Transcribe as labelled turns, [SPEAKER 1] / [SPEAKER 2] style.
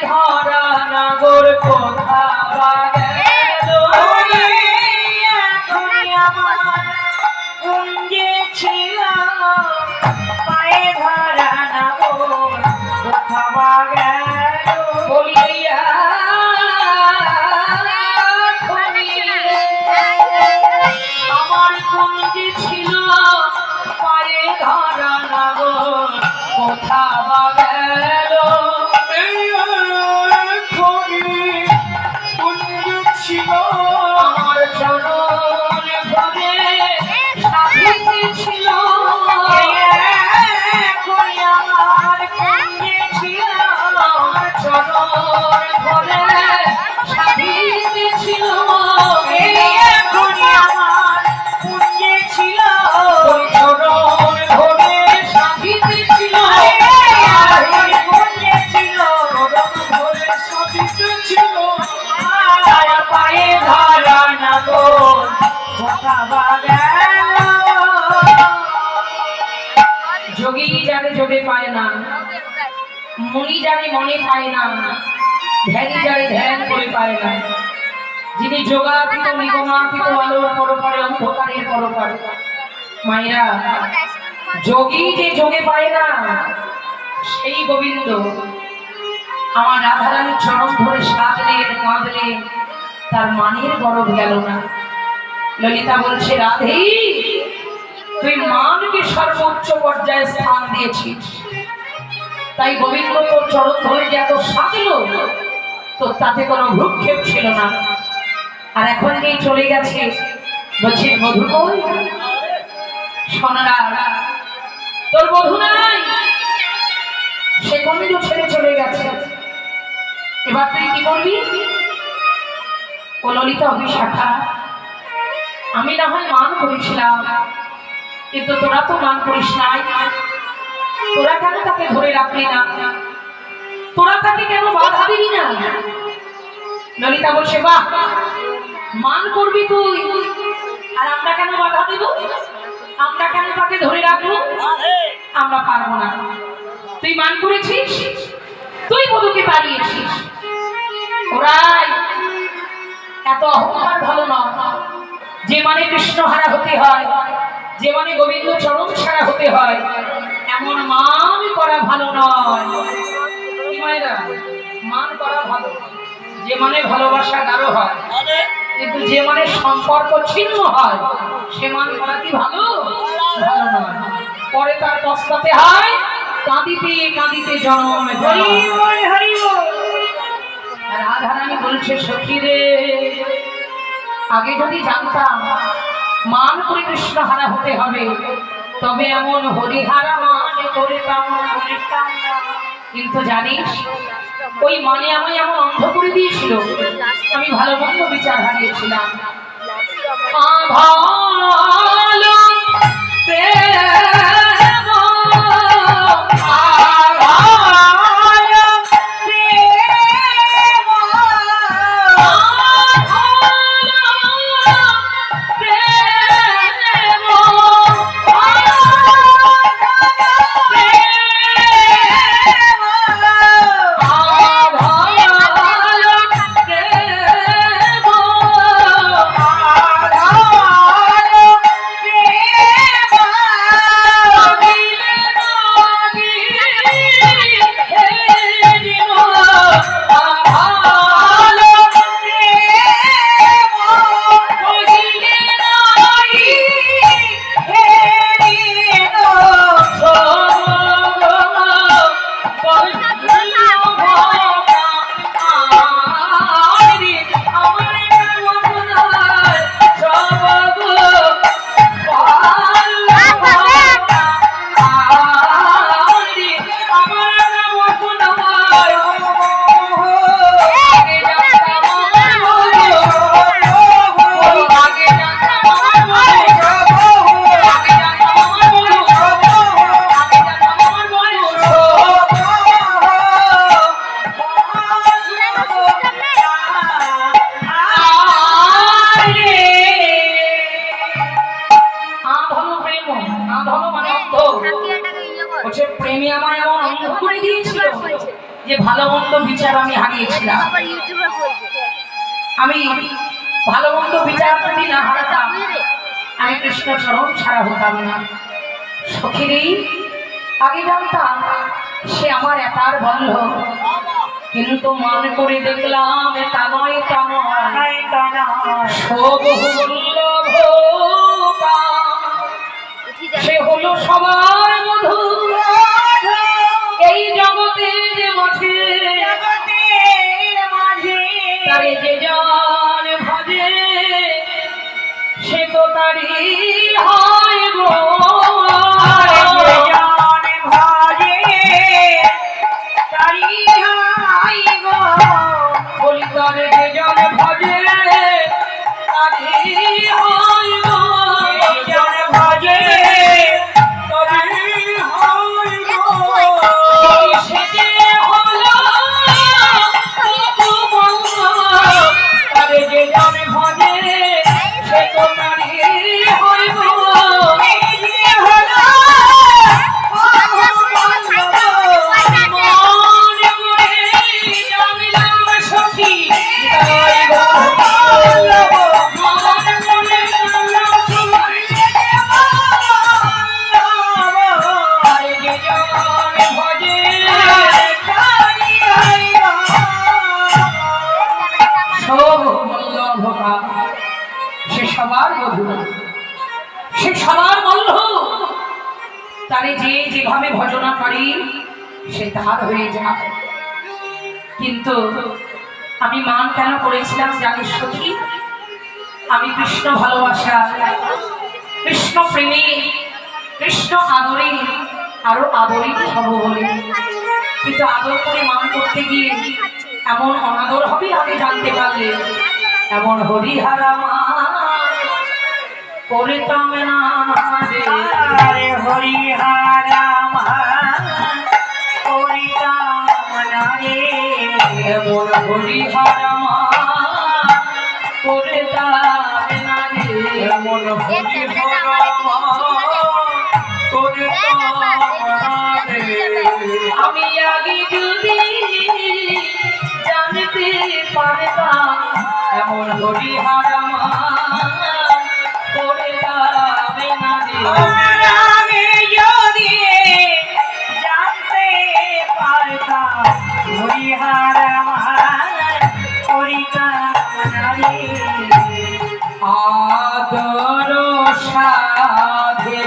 [SPEAKER 1] ধরা নাগর কোথা গেল আমার কুঞ্জে ছিল পায়ে ধরা নাগর কোথা গেল বলিয়া আমার কুঞ্জে ছিল পায়ে ধরা নাগর কোথা গেল আমার চরণ ভরে সাধিতে ছিল আমার কুঞ্জে ছিল আমার চরণ ভরে সাধিতে ছিল আমার কুঞ্জে ছিল চরণ ভরে সাধিতে ছিল কুঞ্জে ছিল চরণ ভরে সাধিতে ছিল পায়ে ধরা নাগর কোথা গেল যোগী যারে যোগে পায় না মুনি যারে মনে পায় না ধ্যানী যারে ধ্যান করে পায় না যিনি যোগাতীত নিগমাতীত আলোর পরপারে অন্ধকারের পরপারে মায়েরা যোগী যে যোগে পায় না সেই গোবিন্দ আমার রাধারানীর চরণ ধরে সাজলেন কাঁদলেন তার মানের গরব গেল না ললিতা বলছে রাধে তুই মানকে সর্বোচ্চ পর্যায়ে স্থান দিয়েছিস তাই গোবিন্দ তোর চরণ ধরে যে এত সাজলো তো তাতে কোনো ভ্রুক্ষেপ ছিল না আর এখন যেই চলে গেছে বলছে মধু কই সোনারা তোর মধু নাই সে কোনদিনও ছেড়ে চলে গেছে এবার তুই কি করবি ও ললিতা অভিশাখা আমি না হয় মান করেছিলাম কিন্তু তোরা তো মান করিস নাই তোরা কেন তাকে ধরে রাখলি না তোরা তাকে কেন বাধা দিবি না ললিতা বলছে বাহ মান করবি তুই আর আমরা কেন বাধা দিব আমরা কেন তাকে ধরে রাখবো আমরা পারবো না তুই মান করেছিস তুই মধুকে তাড়িয়েছিস ওরাই এত অহংকার ভালো না যে মানে কৃষ্ণহারা হতে হয় যে মানে গোবিন্দ চরণ ছাড়া হতে হয় এমন মান করা ভালো নয় কি মায়েরা মান করা ভালো যে মানে ভালোবাসা গাঢ় হয় কিন্তু যে মানে সম্পর্ক ছিন্ন হয় সে মান করা কি ভালো ভালো নয় পরে তার পস্তাতে হয় কাঁদিতে কাঁদিতে জন্ম রাধারানী বলছে সখী রে আগে যদি জানতাম মান করে কৃষ্ণহারা হতে হবে তবে এমন হরিহারা মান করতাম কিন্তু জানিস ওই মানে আমায় এমন অন্ধ করে দিয়েছিল আমি ভালো মন্দ বিচার হারিয়েছিলাম হয়েছিল যে ভালো মন্দ বিচার আমি হারিয়েছিলাম। আমি ভালো মন্দ বিচার যদি না হারাতাম আমি কৃষ্ণচরণ ছাড়া হতাম না। সখীরই আগে জানতাম সে আমার একার বলল, কিন্তু মনে করে দেখলাম তা নয়, তা নয়, সে হলো সবার বধূ এই জগতের মাঝে, তারে যে জন ভজে সে তো তারি হয় গো, বলি তারে যে জন ভজে তারি হয় গো, সে যে হলো তারে যে জন ভজে সে তো তারি হয় গো, সে সবার বধূ, সে সবার বন্ধু, তারে যে যেভাবে ভজনা করি সে তার হয়ে যায়। কিন্তু আমি মান কেন করেছিলাম জানিস সখী? আমি কৃষ্ণ ভালোবাসা, কৃষ্ণ প্রেমী, কৃষ্ণ আদরে আরো আদরিত হব বলে। কিন্তু আদর করে মান করতে গিয়ে এমন অনাদর হবে আমি জানতে পারলে এমন হরিহারা মা করিতাম না রে, হরিহারা মা করিতাম না রে, এমন হরিহারা মা করিতাম না রে, এমন হরিহারা মা করিতাম না রে। আমি আগে যদি জানতে পারতাম এমন হরিহারা মা করিতাম না রে, আমি যদি জানতে পারতাম হরিহারা মা করিতাম না রে। আদর সাধে